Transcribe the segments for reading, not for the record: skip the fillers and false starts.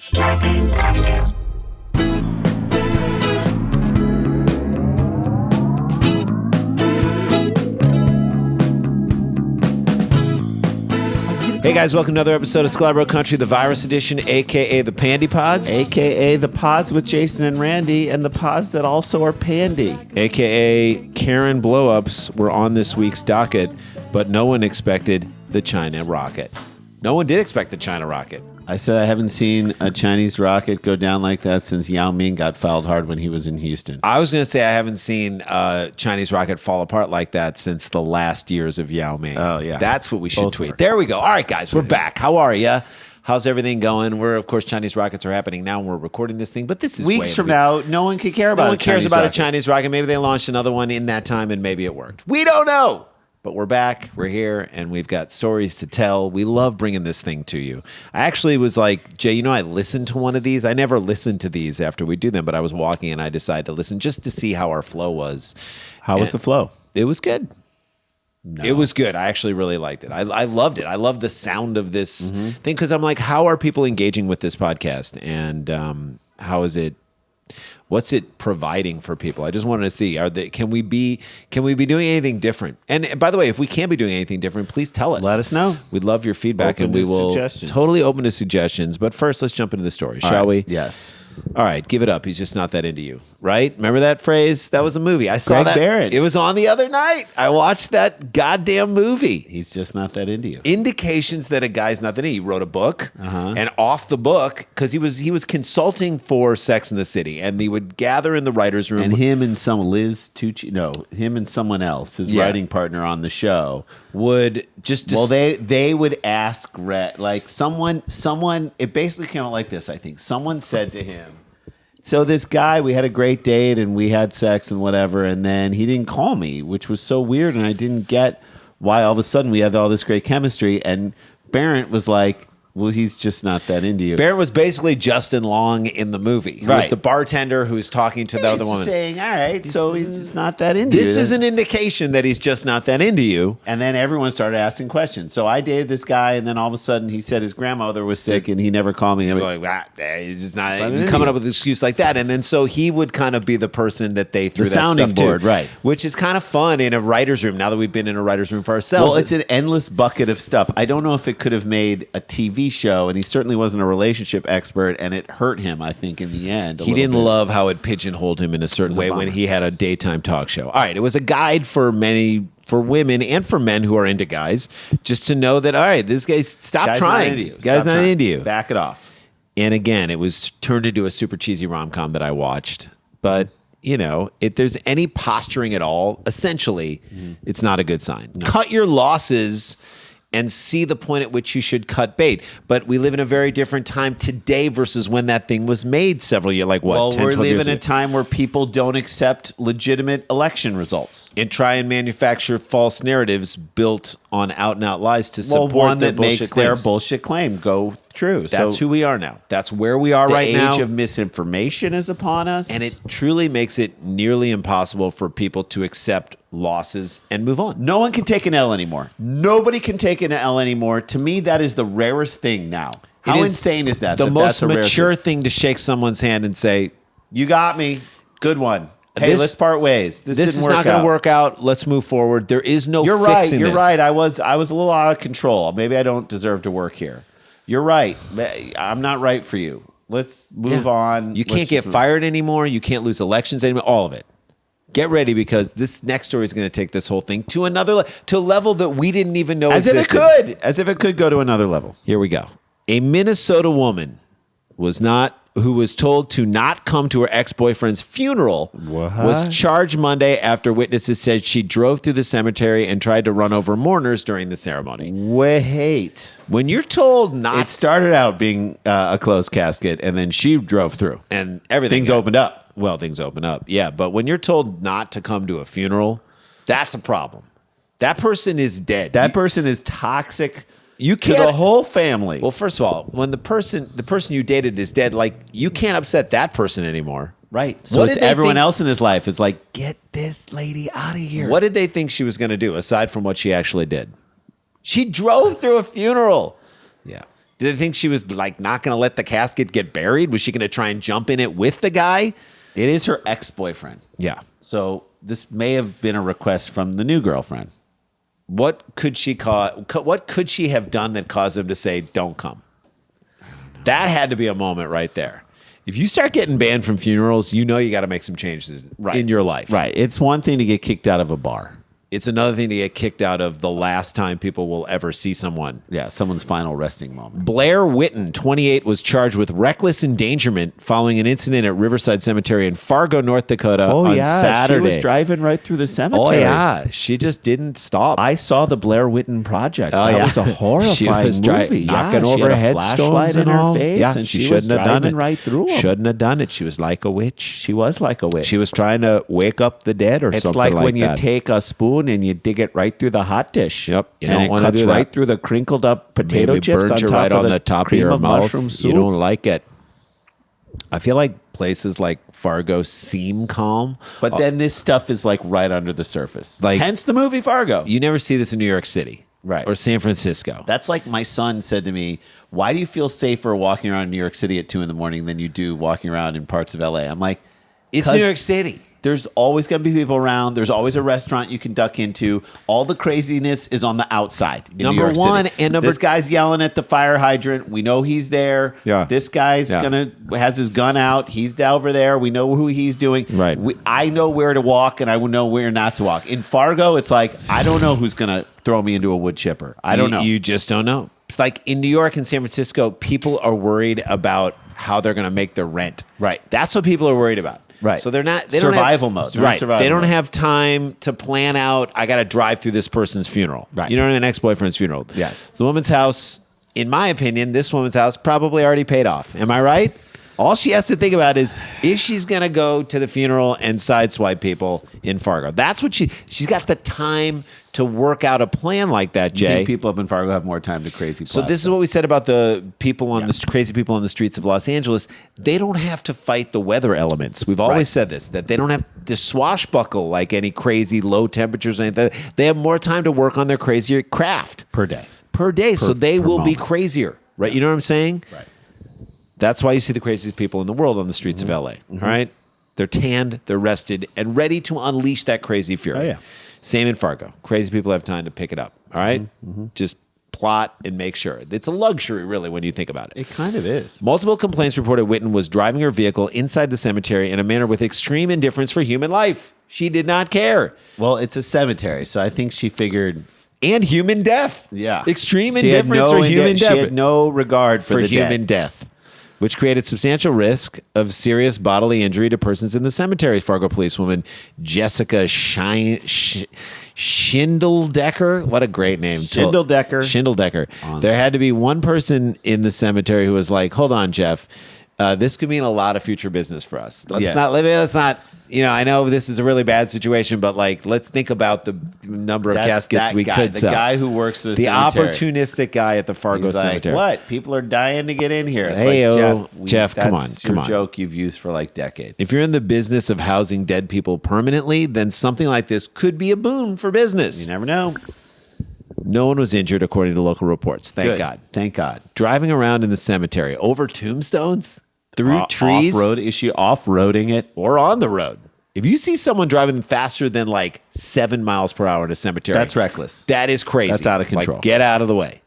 Starbane's Avenue. Hey guys, welcome to another episode of SKLARBRO Country, the virus edition, aka the Pandy Pods. AKA the pods with Jason and Randy, and the pods that also are pandy. AKA Karen blowups were on this week's docket, but no one expected the China rocket. No one did expect the China rocket. I said I haven't seen a Chinese rocket go down like that since Yao Ming got fouled hard when he was in Houston. I was going to say I haven't seen a Chinese rocket fall apart like that since the last years of Yao Ming. Oh, yeah. That's what we should Both tweet. were. There we go. All right, guys, we're back. How are you? How's everything going? Of course, Chinese rockets are happening now, and we're recording this thing, but this is Weeks from now, no one could care about No one cares about a rocket. Chinese rocket. Maybe they launched another one in that time, and maybe it worked. We don't know. But we're back, we're here, and we've got stories to tell. We love bringing this thing to you. I actually was like, Jay, I listened to one of these. I never listened to these after we do them, but I was walking and I decided to listen just to see how our flow was. How was the flow? It was good. No. It was good. I actually really liked it. I loved it. I love the sound of this thing because I'm like, how are people engaging with this podcast? And how is it? What's it providing for people? I just wanted to see. Can we be doing anything different? And by the way, if we can't be doing anything different, please tell us. Let us know. We'd love your feedback, Open and we to will suggestions. totally open to suggestions. But first, let's jump into the story, shall we? Yes. All right, give it up. He's just not that into you, right? Remember that phrase? That was a movie. I saw Greg that. Barrett. It was on the other night. I watched that goddamn movie. He's just not that into you. Indications that a guy's not that into you. He wrote a book, and off the book, because he was consulting for Sex and the City, and he would gather in the writer's room. And him and him and someone else, his writing partner on the show, would just well, they would ask like someone. It basically came out like this. I think someone said to him, "So this guy, we had a great date and we had sex and whatever, and then he didn't call me, which was so weird, and I didn't get why all of a sudden we had all this great chemistry." And Barrett was like, "Well, he's just not that into you." Barrett was basically Justin Long in the movie. He was Right. the bartender who's talking to the other woman. Saying, "All right, so he's just not that into you." This is an indication that he's just not that into you. And then everyone started asking questions. So I dated this guy, and then all of a sudden he said his grandmother was sick, and he never called me. I mean, Like, he's just not into coming you. up with an excuse like that. And then so he would kind of be the person that they threw The that sounding stuff to. board, right. Which is kind of fun in a writer's room now that we've been in a writer's room for ourselves. well, it's an endless bucket of stuff. I don't know if it could have made a TV show, and he certainly wasn't a relationship expert, and it hurt him, I think, in the end. He didn't love how it pigeonholed him in a certain way when he had a daytime talk show. All right, it was a guide for women and for men who are into guys, just to know that, all right, this guy's stop trying. Guy's not into you. Back it off. And again, it was turned into a super cheesy rom-com that I watched. But, if there's any posturing at all, essentially, it's not a good sign. Cut your losses and see the point at which you should cut bait. But we live in a very different time today versus when that thing was made several years, like what, Well, 10, we're 12 years living in a ago? time where people don't accept legitimate election results. And try and manufacture false narratives built on out-and-out lies to Well, support one that their makes bullshit their claims. bullshit claim go true. That's who we are now. That's where we are the right age now. of misinformation is upon us. And it truly makes it nearly impossible for people to accept losses and move on. No one can take an L anymore. Nobody can take an L anymore. To me, that is the rarest thing now. How It is insane is that? The that most that's a rare mature thing? thing to shake someone's hand and say, You got me. Good one. Hey, This- let's part ways. This this didn't is work not going out. to work out. Let's move forward. There is no You're right. fixing You're this. right. I was a little out of control. Maybe I don't deserve to work here. You're right. I'm not right for you. Let's move on. You can't get fired anymore. You can't lose elections anymore. All of it. Get ready because this next story is going to take this whole thing to to a level that we didn't even know As existed. if it could go to another level. Here we go. A Minnesota woman who was told to not come to her ex-boyfriend's funeral was charged Monday after witnesses said she drove through the cemetery and tried to run over mourners during the ceremony. Wait. When you're told not It started out being a closed casket, and then she drove through. and everything Things opened up. Well, things open up. Yeah, but when you're told not to come to a funeral, that's a problem. That person is dead. That person is toxic You to can't the whole family. Well, first of all, when the person you dated is dead, like you can't upset that person anymore. right. So What it's did they everyone think- else in his life is like, get this lady out of here. What did they think she was going to do aside from what she actually did? She drove through a funeral. Yeah. Did they think she was like not going to let the casket get buried? Was she going to try and jump in it with the guy? It is her ex-boyfriend. Yeah. So this may have been a request from the new girlfriend. What could she have done that caused him to say, "Don't come"? That had to be a moment right there. If you start getting banned from funerals, you know you got to make some changes in your life. Right. It's one thing to get kicked out of a bar. It's another thing to get kicked out of the last time people will ever see someone. Yeah, someone's final resting moment. Blair Witten, 28, was charged with reckless endangerment following an incident at Riverside Cemetery in Fargo, North Dakota on Saturday. She was driving right through the cemetery. Oh, yeah. She just didn't stop. I saw the Blair Witten Project. Oh, that was a horrifying she was movie. Knocking she over had a headstones flashlight and in all. her face, Yeah, and she she was shouldn't have done driving it. right through them. Shouldn't have done it. She was like a witch. She was like a witch. She was trying to wake up the dead or It's something like like when that. you take a spoon and you dig it right through the hot dish. Yep. You and don't it wanna cuts do that. right through the crinkled up potato Maybe chips burns on you top right of on the top of cream your mouth. mushroom soup. You don't like it. I feel like places like Fargo seem calm, But then this stuff is like right under the surface. Like- Hence the movie Fargo. you never see this in New York City, Right. or San Francisco. That's like my son said to me, why do you feel safer walking around New York City at 2 a.m. than you do walking around in parts of LA? I'm like, It's 'cause New York City. There's always going to be people around. There's always a restaurant you can duck into. All the craziness is on the outside. In Number New York one, City. and number- this guy's yelling at the fire hydrant. We know he's there. Yeah. This guy's Yeah. has his gun out. He's over there. We know who he's doing. Right. I know where to walk, and I will know where not to walk. In Fargo, it's like I don't know who's going to throw me into a wood chipper. I don't know. You just don't know. It's like in New York and San Francisco, people are worried about how they're going to make their rent. Right. That's what people are worried about. Right. So they're not Survival don't have, mode. They're in Right. survival They don't mode. have time to plan out. I got to drive through this person's funeral. Right. You know, an ex-boyfriend's funeral. Yes. The woman's house, in my opinion, this woman's house probably already paid off. Am I right? All she has to think about is if she's going to go to the funeral and sideswipe people in Fargo. That's what she's got the time to work out a plan like that, I Jay. think people up in Fargo have more time to crazy. So this is what we said about the people on Yeah. the crazy people on the streets of Los Angeles. They don't have to fight the weather elements. We've always Right. said this, that they don't have to swashbuckle like any crazy low temperatures or anything. They have more time to work on their crazier craft per day. per day. So they per will be moment. crazier, right? You know what I'm saying? Right. That's why you see the craziest people in the world on the streets Mm-hmm. of LA. All right. They're tanned, they're rested, and ready to unleash that crazy fury. Oh, yeah. Same in Fargo. Crazy people have time to pick it up. All right? Mm-hmm. Just plot and make sure. It's a luxury, really, when you think about it. It kind of is. Multiple complaints reported Witten was driving her vehicle inside the cemetery in a manner with extreme indifference for human life. She did not care. Well, it's a cemetery, so I think she figured. And human death. Yeah. Extreme She had indifference for human She death. had no regard for the human dead. death, which created substantial risk of serious bodily injury to persons in the cemetery. Fargo policewoman Jessica Schindeldecker, what a great name. Schindeldecker. There had to be one person in the cemetery who was like, hold on, Jeff. This could mean a lot of future business for us. Let's not, I know this is a really bad situation, but like, let's think about the number of caskets that we guy, could sell. The guy who works for the The cemetery. opportunistic guy at the Fargo He's like, cemetery. what? People are dying to get in here. It's Hey-o, like, Jeff, come on, that's come your on. joke you've used for like decades. If you're in the business of housing dead people permanently, then something like this could be a boon for business. you never know. No one was injured, according to local reports. Thank Good. God. Thank God. Driving around in the cemetery over tombstones, through trees, Off-road. Is she off-roading it? or on the road. If you see someone driving faster than like 7 miles per hour in a cemetery, That's reckless. That is crazy. That's out of control. Like, get out of the way.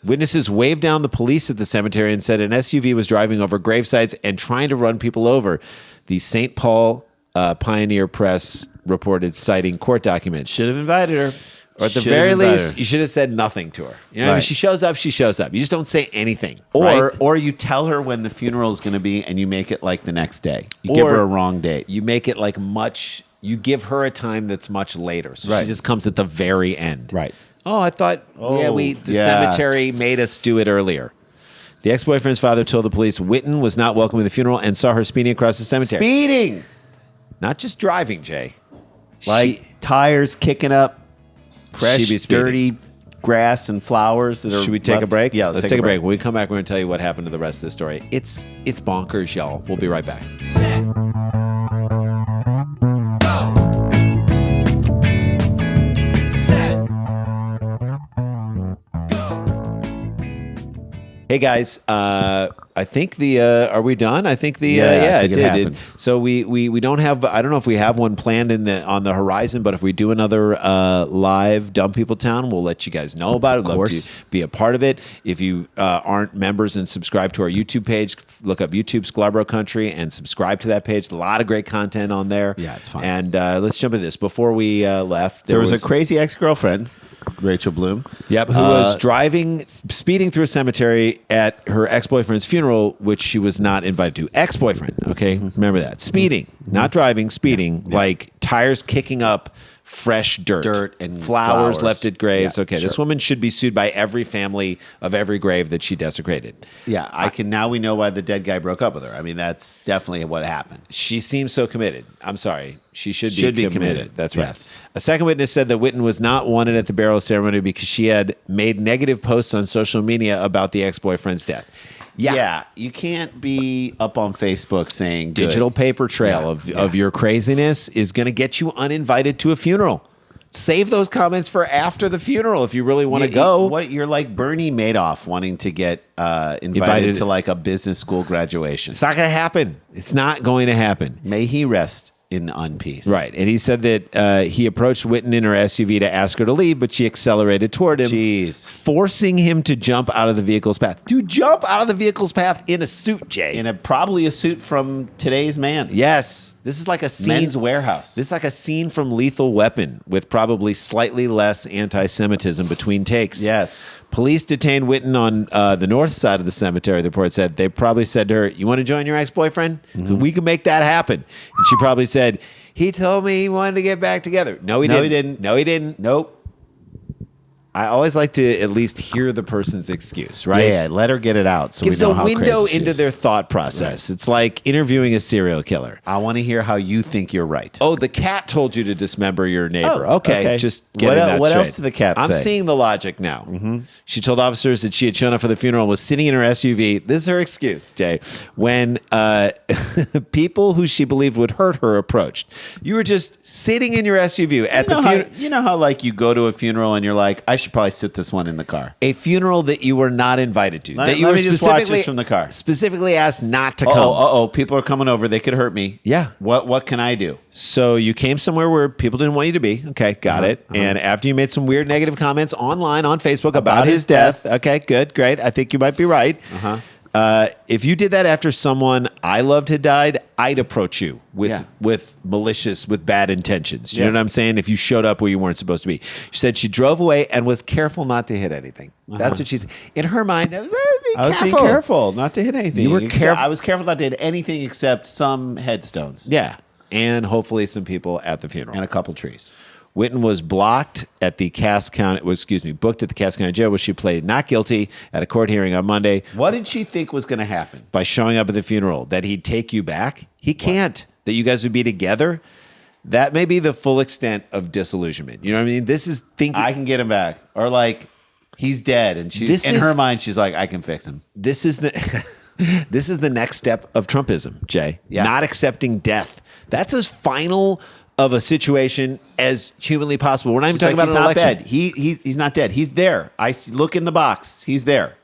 Witnesses waved down the police at the cemetery and said an SUV was driving over gravesites and trying to run people over. The St. Paul Pioneer Press reported citing court documents. Should have invited her. Or at the Should very have invited least, her. you should have said nothing to her. You know, Right. if she shows up, she shows up. You just don't say anything. Or right? or you tell her when the funeral is going to be, and you make it like the next day. You give Or her a wrong date. You make it like much. You give her a time that's much later, so Right. she just comes at the very end. Right. Oh, I thought. The cemetery made us do it earlier. The ex-boyfriend's father told the police Witten was not welcome at the funeral and saw her speeding across the cemetery. Speeding, Not just driving, Jay. like tires kicking up, fresh, She be speeding. dirty grass and flowers that are. Should we take a left- break? Yeah, let's take a break. When we come back, we're going to tell you what happened to the rest of the story. It's bonkers, y'all. We'll be right back. Hey guys, I think are we done? I think I think it it did. happened. So we don't have, I don't know if we have one planned on the horizon, but if we do another live Dumb People Town, we'll let you guys know about it. Love to be a part of it. If you aren't members and subscribe to our YouTube page, look up YouTube SKLARBRO Country and subscribe to that page. A lot of great content on there. Yeah, it's fun. And let's jump into this. Before we left, There was a crazy ex-girlfriend, Rachel Bloom. Yep, who was speeding through a cemetery at her ex-boyfriend's funeral, which she was not invited to. Ex-boyfriend, okay? Remember that. Speeding, not driving, speeding, like tires kicking up fresh dirt and flowers left at graves. Yeah, Okay, this woman should be sued by every family of every grave that she desecrated. Yeah, now we know why the dead guy broke up with her. I mean, that's definitely what happened. She seems so committed. I'm sorry. She should be committed. That's right. Yes. A second witness said that Witten was not wanted at the burial ceremony because she had made negative posts on social media about the ex-boyfriend's death. Yeah, you can't be up on Facebook saying good. Digital paper trail of your craziness is going to get you uninvited to a funeral. Save those comments for after the funeral if you really want to go. You're like Bernie Madoff wanting to get invited to like a business school graduation. It's not going to happen. It's not going to happen. May he rest in unpeace. Right. And he said that he approached Witten in her SUV to ask her to leave, but she accelerated toward him, forcing him to jump out of the vehicle's path. Dude, jump out of the vehicle's path in a suit, Jay. In probably a suit from Today's Man. Yes. This is like a scene. Men's Warehouse. This is like a scene from Lethal Weapon with probably slightly less anti-Semitism between takes. Yes. Police detained Witten on the north side of the cemetery, the report said. They probably said to her, you want to join your ex-boyfriend? We can make that happen. And she probably said, he told me he wanted to get back together. No, he didn't. No, he didn't. Nope. I always like to at least hear the person's excuse, right? Yeah, let her get it out so Gives we know a how window crazy she into is. their thought process. Right. It's like interviewing a serial killer. I want to hear how you think you're right. Oh, the cat told you to dismember your neighbor. Oh, okay, just getting that what straight. else did the cat I'm say? seeing the logic now. She told officers that she had shown up for the funeral and was sitting in her SUV. This is her excuse, Jay. When people who she believed would hurt her approached. You were just sitting in your SUV at the funeral. You know how like you go to a funeral and you're like, I should probably sit this one in the car. A funeral that you were not invited to. Let me just watch this from the car. Specifically asked not to come. Oh, people are coming over. They could hurt me. Yeah. What can I do? So you came somewhere where people didn't want you to be. Okay, got it. And after you made some weird negative comments online on Facebook about his death. Okay, good, great. I think you might be right. If you did that after someone I loved had died, I'd approach you with bad intentions. You know what I'm saying? If you showed up where you weren't supposed to be. She said she drove away and was careful not to hit anything. That's what she said. In her mind, I was being careful not to hit anything. You were careful. I was careful not to hit anything except some headstones. Yeah. And hopefully some people at the funeral. And a couple trees. Witten was booked at the Cass County Jail, where she pleaded not guilty at a court hearing on Monday. What did she think was going to happen? By showing up at the funeral, that he'd take you back? He can't. That you guys would be together? That may be the full extent of disillusionment. You know what I mean? This is thinking. I can get him back. Or like, he's dead. And in her mind, she's like, I can fix him. This is the next step of Trumpism, Jay. Yeah. Not accepting death. That's as final of a situation as humanly possible. We're not even talking about an election. Dead. He's not dead. He's there. Look in the box. He's there.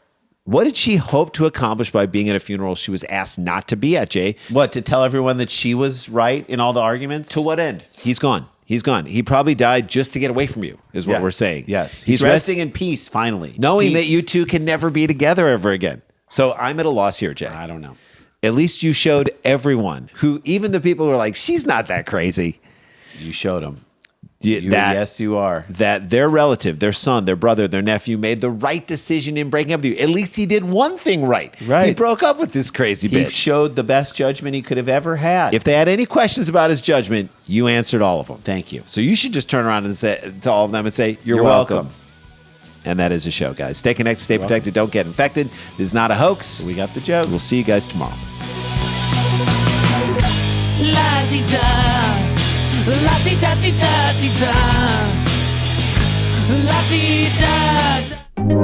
What did she hope to accomplish by being at a funeral she was asked not to be at, Jay? What, to tell everyone that she was right in all the arguments? To what end? He's gone. He's gone. He probably died just to get away from you, is what we're saying. Yes. He's resting in peace, finally. Knowing that you two can never be together ever again. So I'm at a loss here, Jay. I don't know. At least you showed everyone, even the people who are like, she's not that crazy. You showed them. Yes, you are. That their relative, their son, their brother, their nephew made the right decision in breaking up with you. At least he did one thing right. Right. He broke up with this crazy bitch. He showed the best judgment he could have ever had. If they had any questions about his judgment, you answered all of them. Thank you. So you should just turn around and say to all of them and say, you're welcome. And that is the show, guys. Stay connected, stay protected, don't get infected. This is not a hoax. We got the jokes. We'll see you guys tomorrow. La-ti-da, la-ti-da-ti-da-ti-da, la-ti-da.